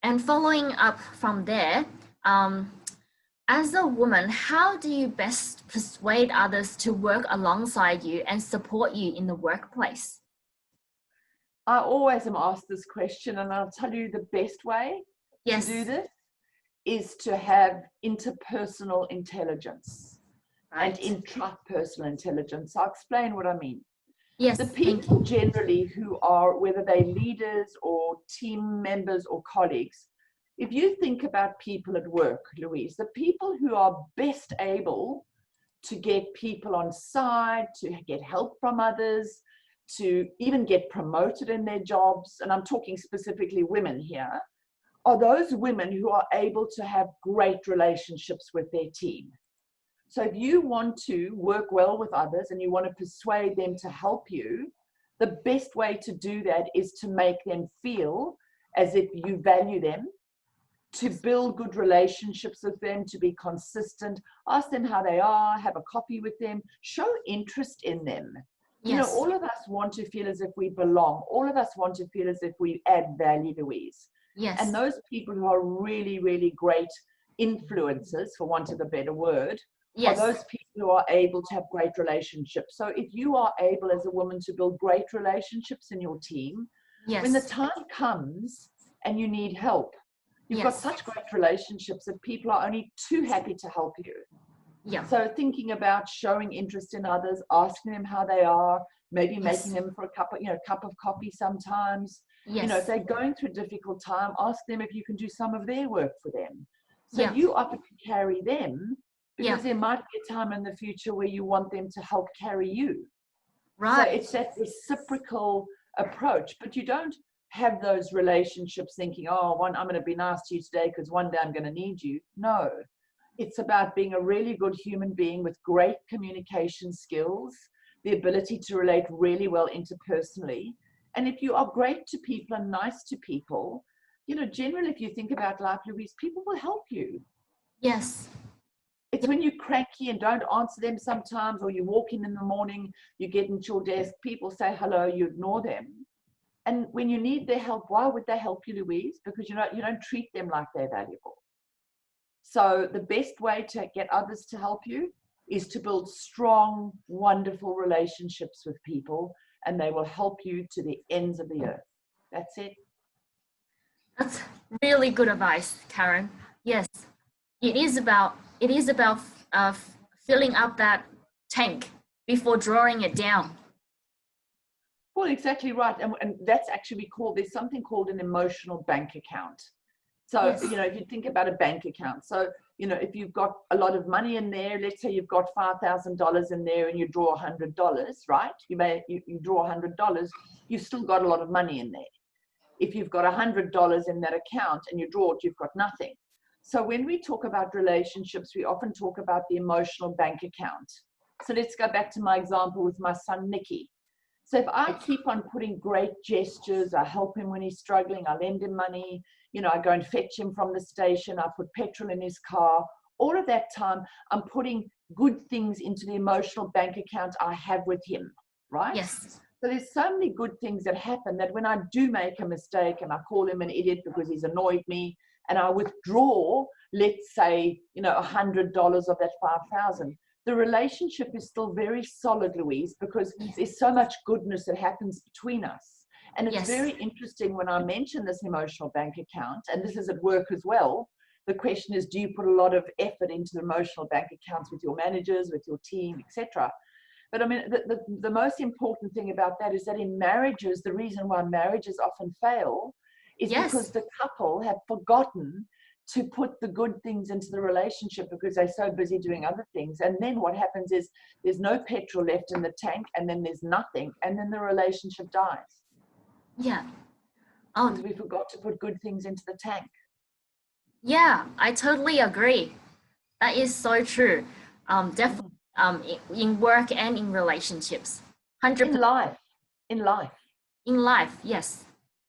And following up from there, as a woman, how do you best persuade others to work alongside you and support you in the workplace? I always am asked this question, and I'll tell you the best way to do this is to have interpersonal intelligence and intrapersonal intelligence. I'll explain what I mean. Yes. The people generally who are, whether they're leaders or team members or colleagues, if you think about people at work, Louise, the people who are best able to get people on side, to get help from others, to even get promoted in their jobs, and I'm talking specifically women here, are those women who are able to have great relationships with their team. So if you want to work well with others and you want to persuade them to help you, the best way to do that is to make them feel as if you value them, to build good relationships with them, to be consistent, ask them how they are, have a coffee with them, show interest in them. You know, all of us want to feel as if we belong. All of us want to feel as if we add value, Louise. Yes. And those people who are really, really great influencers, for want of a better word, are those people who are able to have great relationships. So if you are able as a woman to build great relationships in your team, when the time comes and you need help, you've got such great relationships that people are only too happy to help you. Yeah. So thinking about showing interest in others, asking them how they are, maybe making them for a cup of coffee sometimes. You know, if they're going through a difficult time, ask them if you can do some of their work for them. So you offer to carry them, because there might be a time in the future where you want them to help carry you. Right. So it's that reciprocal approach, but you don't have those relationships thinking, oh, I'm going to be nice to you today because one day I'm going to need you. No, it's about being a really good human being with great communication skills, the ability to relate really well interpersonally. And if you are great to people and nice to people, you know, generally, if you think about life, Louise, people will help you. Yes. It's when you're cranky and don't answer them sometimes, or you walk in the morning, you get into your desk, people say hello, you ignore them. And when you need their help, why would they help you, Louise? Because you don't treat them like they're valuable. So the best way to get others to help you is to build strong, wonderful relationships with people, and they will help you to the ends of the earth. That's it. That's really good advice, Caryn. Yes, it is about filling up that tank before drawing it down. Well, exactly right. And that's actually there's something called an emotional bank account. So, you know, if you think about a bank account, so, you know, if you've got a lot of money in there, let's say you've got $5,000 in there and you draw $100, right? You draw $100, you've still got a lot of money in there. If you've got $100 in that account and you draw it, you've got nothing. So when we talk about relationships, we often talk about the emotional bank account. So let's go back to my example with my son, Nicky. So if I keep on putting great gestures, I help him when he's struggling, I lend him money, you know, I go and fetch him from the station, I put petrol in his car, all of that time, I'm putting good things into the emotional bank account I have with him, right? Yes. So there's so many good things that happen that when I do make a mistake and I call him an idiot because he's annoyed me, and I withdraw, let's say, you know, $100 of that 5,000, the relationship is still very solid, Louise, because there's so much goodness that happens between us. And it's very interesting when I mention this emotional bank account, and this is at work as well. The question is, do you put a lot of effort into the emotional bank accounts with your managers, with your team, etc.? But I mean, the most important thing about that is that in marriages, the reason why marriages often fail is because the couple have forgotten to put the good things into the relationship because they're so busy doing other things. And then what happens is there's no petrol left in the tank, and then there's nothing, and then the relationship dies. Yeah. Because we forgot to put good things into the tank. Yeah, I totally agree. That is so true. Definitely in work and in relationships. 100%. In life. In life, yes.